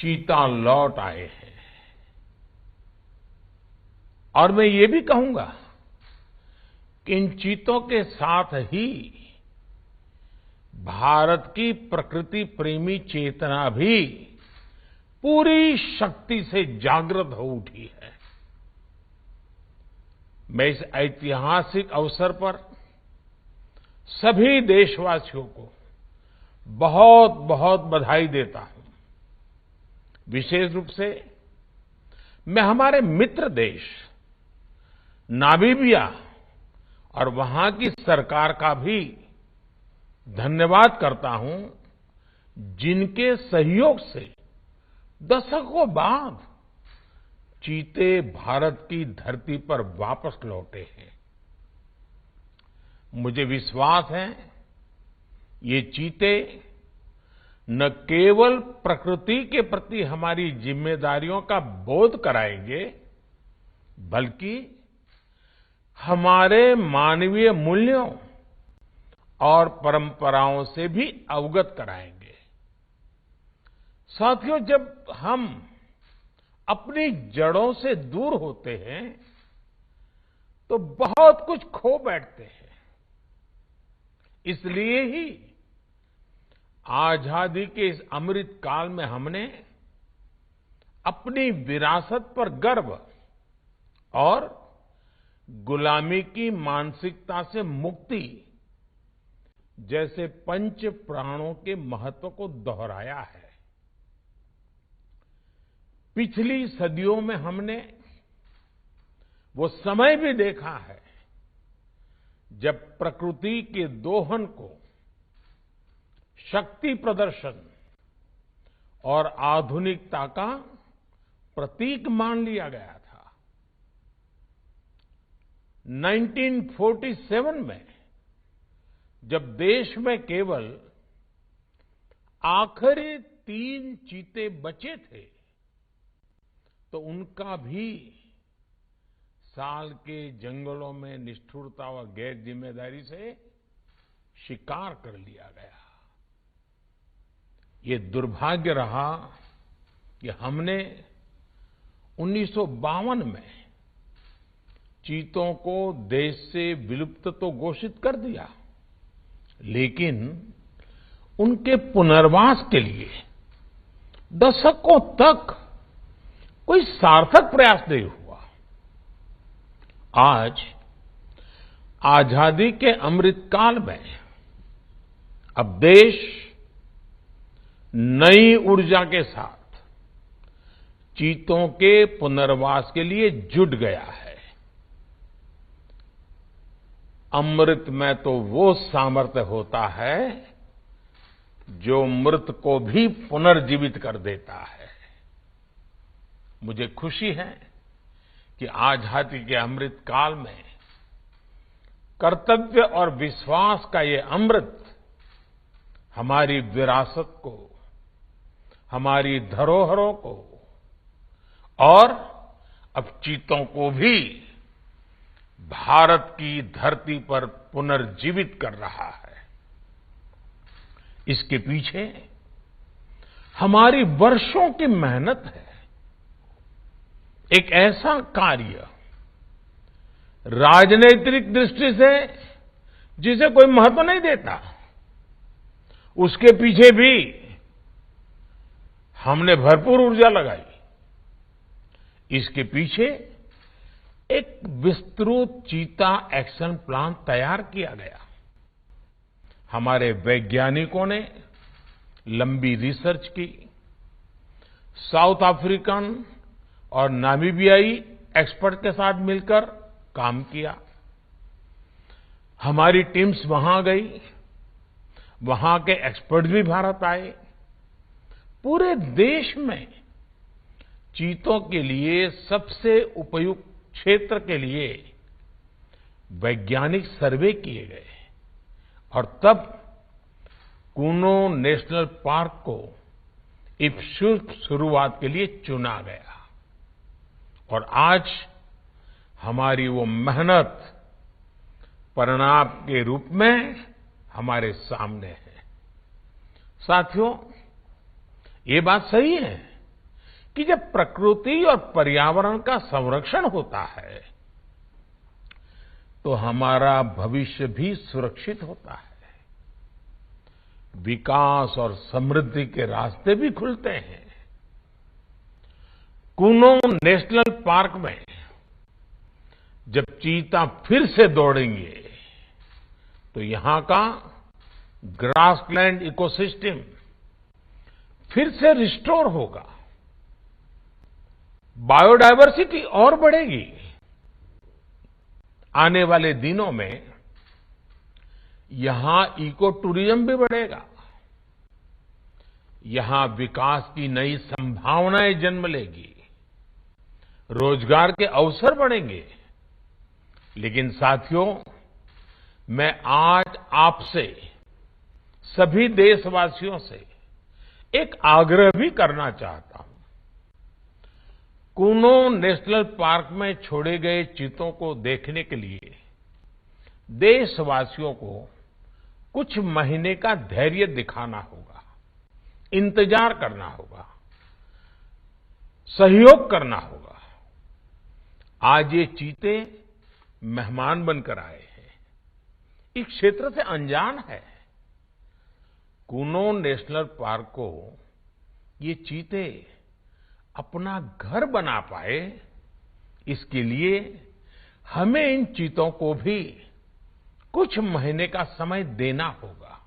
चीता लौट आए हैं। और मैं ये भी कहूंगा कि इन चीतों के साथ ही भारत की प्रकृति प्रेमी चेतना भी पूरी शक्ति से जागृत हो उठी है। मैं इस ऐतिहासिक अवसर पर सभी देशवासियों को बहुत बहुत बधाई देता हूं। विशेष रूप से मैं हमारे मित्र देश नामीबिया और वहां की सरकार का भी धन्यवाद करता हूं, जिनके सहयोग से दशकों बाद चीते भारत की धरती पर वापस लौटे हैं। मुझे विश्वास है ये चीते न केवल प्रकृति के प्रति हमारी जिम्मेदारियों का बोध कराएंगे, बल्कि हमारे मानवीय मूल्यों और परंपराओं से भी अवगत कराएंगे। साथियों, जब हम अपनी जड़ों से दूर होते हैं तो बहुत कुछ खो बैठते हैं। इसलिए ही आजादी के इस अमृत काल में हमने अपनी विरासत पर गर्व और गुलामी की मानसिकता से मुक्ति जैसे पंच प्राणों के महत्व को दोहराया है। पिछली सदियों में हमने वो समय भी देखा है जब प्रकृति के दोहन को शक्ति प्रदर्शन और आधुनिकता का प्रतीक मान लिया गया था। 1947 में जब देश में केवल आखिरी 3 चीते बचे थे तो उनका भी साल के जंगलों में निष्ठुरता व गैर जिम्मेदारी से शिकार कर लिया गया। ये दुर्भाग्य रहा कि हमने 1952 में चीतों को देश से विलुप्त तो घोषित कर दिया, लेकिन उनके पुनर्वास के लिए दशकों तक कोई सार्थक प्रयास नहीं हुआ। आज आजादी के अमृत काल में अब देश नई ऊर्जा के साथ चीतों के पुनर्वास के लिए जुट गया है। अमृत में तो वो सामर्थ्य होता है जो मृत को भी पुनर्जीवित कर देता है। मुझे खुशी है कि आजादी के अमृत काल में कर्तव्य और विश्वास का ये अमृत हमारी विरासत को, हमारी धरोहरों को और अब चीतों को भी भारत की धरती पर पुनर्जीवित कर रहा है। इसके पीछे हमारी वर्षों की मेहनत है। एक ऐसा कार्य राजनीतिक दृष्टि से जिसे कोई महत्व नहीं देता, उसके पीछे भी हमने भरपूर ऊर्जा लगाई। इसके पीछे एक विस्तृत चीता एक्शन प्लान तैयार किया गया। हमारे वैज्ञानिकों ने लंबी रिसर्च की, साउथ अफ्रीकन और नामीबियाई एक्सपर्ट के साथ मिलकर काम किया। हमारी टीम्स वहां गई, वहां के एक्सपर्ट भी भारत आए। पूरे देश में चीतों के लिए सबसे उपयुक्त क्षेत्र के लिए वैज्ञानिक सर्वे किए गए और तब कूनो नेशनल पार्क को इस शुरुआत के लिए चुना गया। और आज हमारी वो मेहनत परिणाम के रूप में हमारे सामने है। साथियों, ये बात सही है कि जब प्रकृति और पर्यावरण का संरक्षण होता है तो हमारा भविष्य भी सुरक्षित होता है, विकास और समृद्धि के रास्ते भी खुलते हैं। कूनो नेशनल पार्क में जब चीता फिर से दौड़ेंगे तो यहां का ग्रासलैंड इकोसिस्टम फिर से रिस्टोर होगा, बायोडायवर्सिटी और बढ़ेगी। आने वाले दिनों में यहां इको टूरिज्म भी बढ़ेगा, यहां विकास की नई संभावनाएं जन्म लेगी, रोजगार के अवसर बढ़ेंगे। लेकिन साथियों, मैं आज आपसे, सभी देशवासियों से एक आग्रह भी करना चाहता हूं। कूनो नेशनल पार्क में छोड़े गए चीतों को देखने के लिए देशवासियों को कुछ महीने का धैर्य दिखाना होगा, इंतजार करना होगा, सहयोग करना होगा। आज ये चीते मेहमान बनकर आए हैं, इस क्षेत्र से अनजान है। कूनो नेशनल पार्क को ये चीते अपना घर बना पाए, इसके लिए हमें इन चीतों को भी कुछ महीने का समय देना होगा।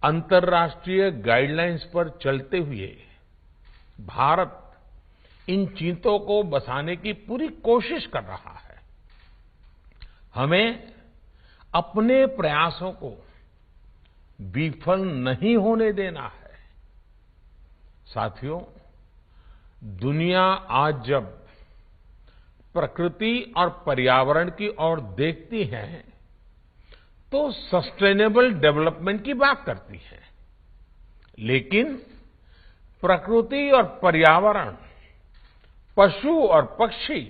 अंतर्राष्ट्रीय गाइडलाइंस पर चलते हुए भारत इन चीतों को बसाने की पूरी कोशिश कर रहा है। हमें अपने प्रयासों को विफल नहीं होने देना है। साथियों, दुनिया आज जब प्रकृति और पर्यावरण की ओर देखती है तो सस्टेनेबल डेवलपमेंट की बात करती है, लेकिन प्रकृति और पर्यावरण, पशु और पक्षी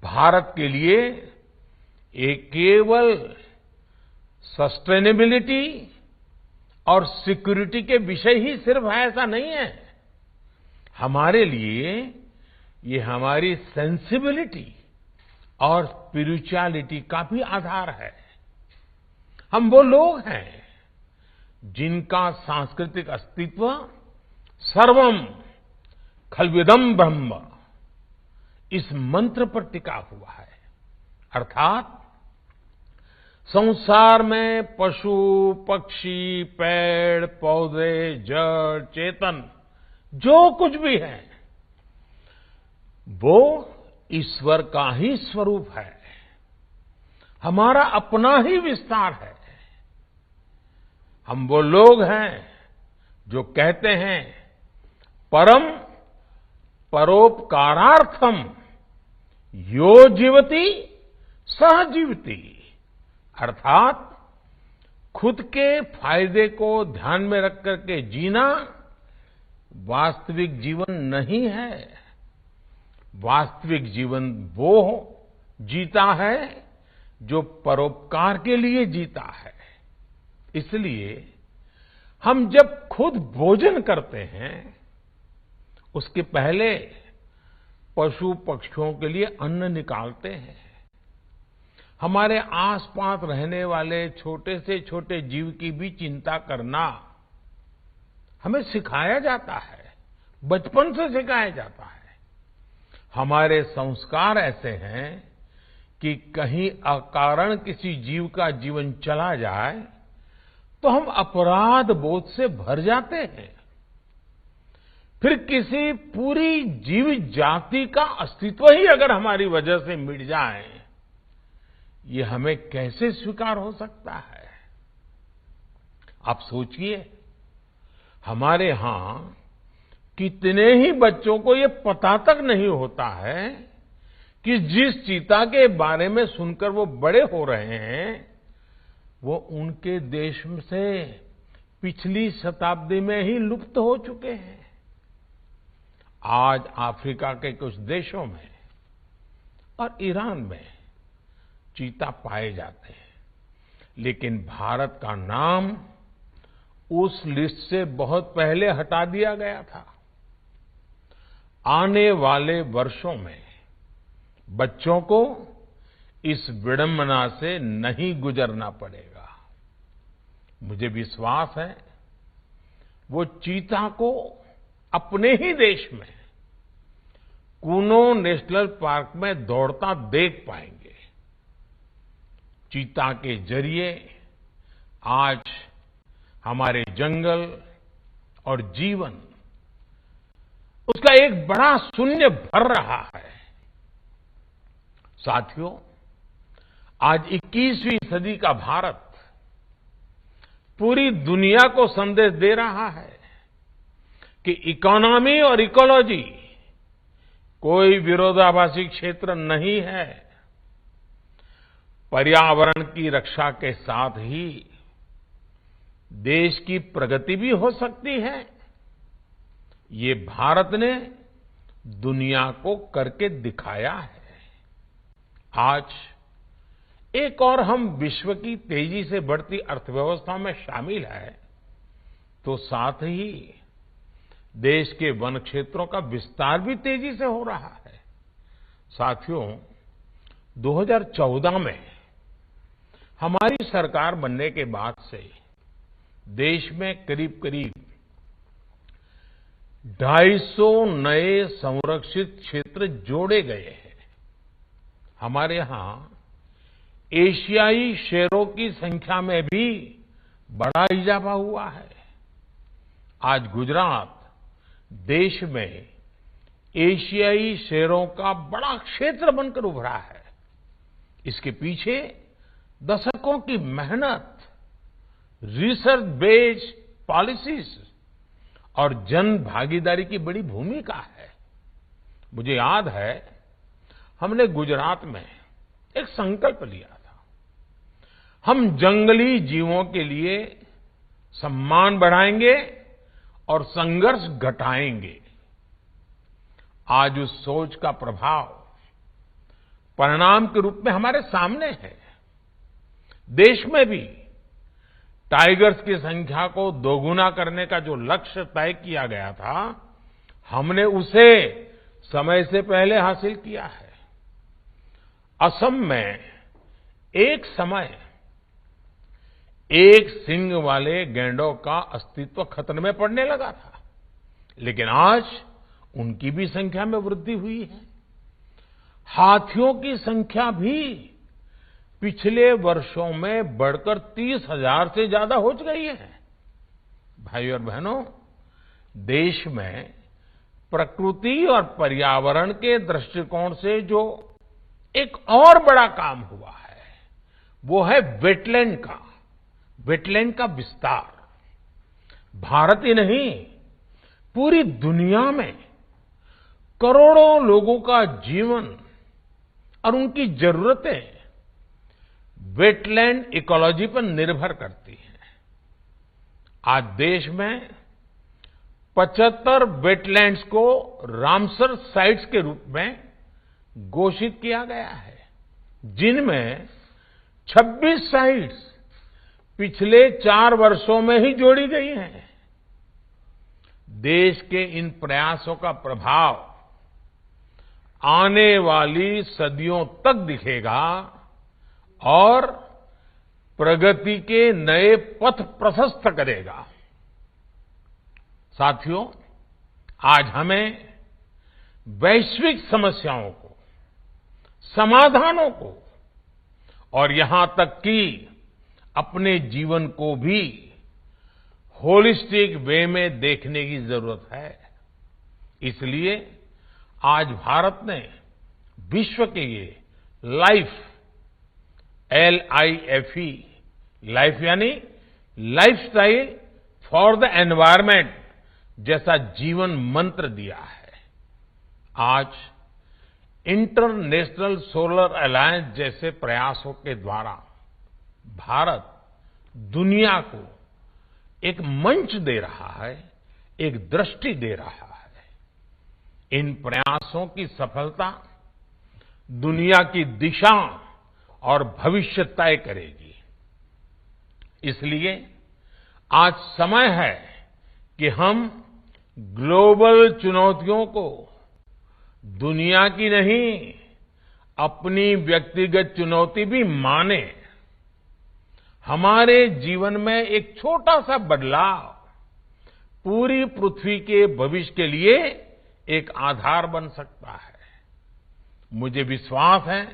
भारत के लिए एक केवल सस्टेनेबिलिटी और सिक्योरिटी के विषय ही सिर्फ है, ऐसा नहीं है। हमारे लिए ये हमारी सेंसिबिलिटी और स्पिरिचुअलिटी का भी आधार है। हम वो लोग हैं जिनका सांस्कृतिक अस्तित्व सर्वम खल्विदम ब्रह्म इस मंत्र पर टिका हुआ है। अर्थात संसार में पशु, पक्षी, पेड़, पौधे, जड़, चेतन जो कुछ भी है वो ईश्वर का ही स्वरूप है, हमारा अपना ही विस्तार है। हम वो लोग हैं जो कहते हैं परम परोपकारार्थम यो जीवति सह जीवति, अर्थात खुद के फायदे को ध्यान में रख करके जीना वास्तविक जीवन नहीं है। वास्तविक जीवन वो जीता है जो परोपकार के लिए जीता है। इसलिए हम जब खुद भोजन करते हैं उसके पहले पशु पक्षियों के लिए अन्न निकालते हैं। हमारे आसपास रहने वाले छोटे से छोटे जीव की भी चिंता करना हमें सिखाया जाता है, बचपन से सिखाया जाता है। हमारे संस्कार ऐसे हैं कि कहीं अकारण किसी जीव का जीवन चला जाए तो हम अपराध बोध से भर जाते हैं। फिर किसी पूरी जीव जाति का अस्तित्व ही अगर हमारी वजह से मिट जाए, ये हमें कैसे स्वीकार हो सकता है? आप सोचिए, हमारे यहां कितने ही बच्चों को ये पता तक नहीं होता है कि जिस चीता के बारे में सुनकर वो बड़े हो रहे हैं वो उनके देश से पिछली शताब्दी में ही लुप्त हो चुके हैं। आज अफ्रीका के कुछ देशों में और ईरान में चीता पाए जाते हैं, लेकिन भारत का नाम उस लिस्ट से बहुत पहले हटा दिया गया था। आने वाले वर्षों में बच्चों को इस विडंबना से नहीं गुजरना पड़ेगा। मुझे विश्वास है वो चीता को अपने ही देश में कूनो नेशनल पार्क में दौड़ता देख पाएंगे। चीता के जरिए आज हमारे जंगल और जीवन उसका एक बड़ा शून्य भर रहा है। साथियों, आज 21वीं सदी का भारत पूरी दुनिया को संदेश दे रहा है कि इकोनॉमी और इकोलॉजी कोई विरोधाभासी क्षेत्र नहीं है। पर्यावरण की रक्षा के साथ ही देश की प्रगति भी हो सकती है। ये भारत ने दुनिया को करके दिखाया है। आज एक और हम विश्व की तेजी से बढ़ती अर्थव्यवस्था में शामिल है, तो साथ ही देश के वन क्षेत्रों का विस्तार भी तेजी से हो रहा है। साथियों, 2014 में हमारी सरकार बनने के बाद से देश में करीब करीब 250 नए संरक्षित क्षेत्र जोड़े गए हैं। हमारे यहां एशियाई शेरों की संख्या में भी बड़ा इजाफा हुआ है। आज गुजरात देश में एशियाई शेरों का बड़ा क्षेत्र बनकर उभरा है। इसके पीछे दशकों की मेहनत, रिसर्च बेस्ड पॉलिसीज और जन भागीदारी की बड़ी भूमिका है। मुझे याद है हमने गुजरात में एक संकल्प लिया था, हम जंगली जीवों के लिए सम्मान बढ़ाएंगे और संघर्ष घटाएंगे। आज उस सोच का प्रभाव परिणाम के रूप में हमारे सामने है। देश में भी टाइगर्स की संख्या को दोगुना करने का जो लक्ष्य तय किया गया था, हमने उसे समय से पहले हासिल किया है। असम में एक समय एक सींग वाले गैंडों का अस्तित्व खतरे में पड़ने लगा था, लेकिन आज उनकी भी संख्या में वृद्धि हुई है। हाथियों की संख्या भी पिछले वर्षों में बढ़कर 30,000 से ज्यादा हो गई है। भाइयों और बहनों, देश में प्रकृति और पर्यावरण के दृष्टिकोण से जो एक और बड़ा काम हुआ है, वो है वेटलैंड का विस्तार। भारत ही नहीं, पूरी दुनिया में करोड़ों लोगों का जीवन और उनकी जरूरतें वेटलैंड इकोलॉजी पर निर्भर करती हैं। आज देश में 75 वेटलैंड्स को रामसर साइट्स के रूप में घोषित किया गया है, जिनमें 26 साइट्स पिछले 4 वर्षों में ही जोड़ी गई हैं। देश के इन प्रयासों का प्रभाव आने वाली सदियों तक दिखेगा और प्रगति के नए पथ प्रशस्त करेगा। साथियों, आज हमें वैश्विक समस्याओं को, समाधानों को और यहां तक कि अपने जीवन को भी होलिस्टिक वे में देखने की जरूरत है। इसलिए आज भारत ने विश्व के ये लाइफ, LIFE, लाइफ यानी लाइफस्टाइल फॉर द एनवायरमेंट जैसा जीवन मंत्र दिया है। आज इंटरनेशनल सोलर अलायंस जैसे प्रयासों के द्वारा भारत दुनिया को एक मंच दे रहा है, एक दृष्टि दे रहा है। इन प्रयासों की सफलता दुनिया की दिशा और भविष्य तय करेगी। इसलिए आज समय है कि हम ग्लोबल चुनौतियों को दुनिया की नहीं, अपनी व्यक्तिगत चुनौती भी माने। हमारे जीवन में एक छोटा सा बदलाव पूरी पृथ्वी के भविष्य के लिए एक आधार बन सकता है। मुझे विश्वास है,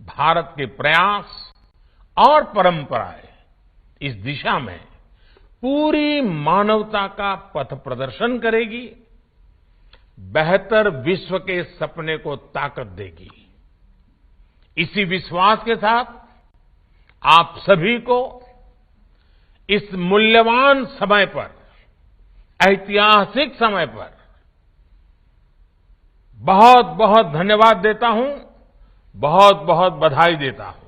भारत के प्रयास और परंपराएं इस दिशा में पूरी मानवता का पथ प्रदर्शन करेगी, बेहतर विश्व के सपने को ताकत देगी। इसी विश्वास के साथ आप सभी को इस मूल्यवान समय पर, ऐतिहासिक समय पर बहुत बहुत धन्यवाद देता हूं, बहुत बहुत बधाई देता हूं।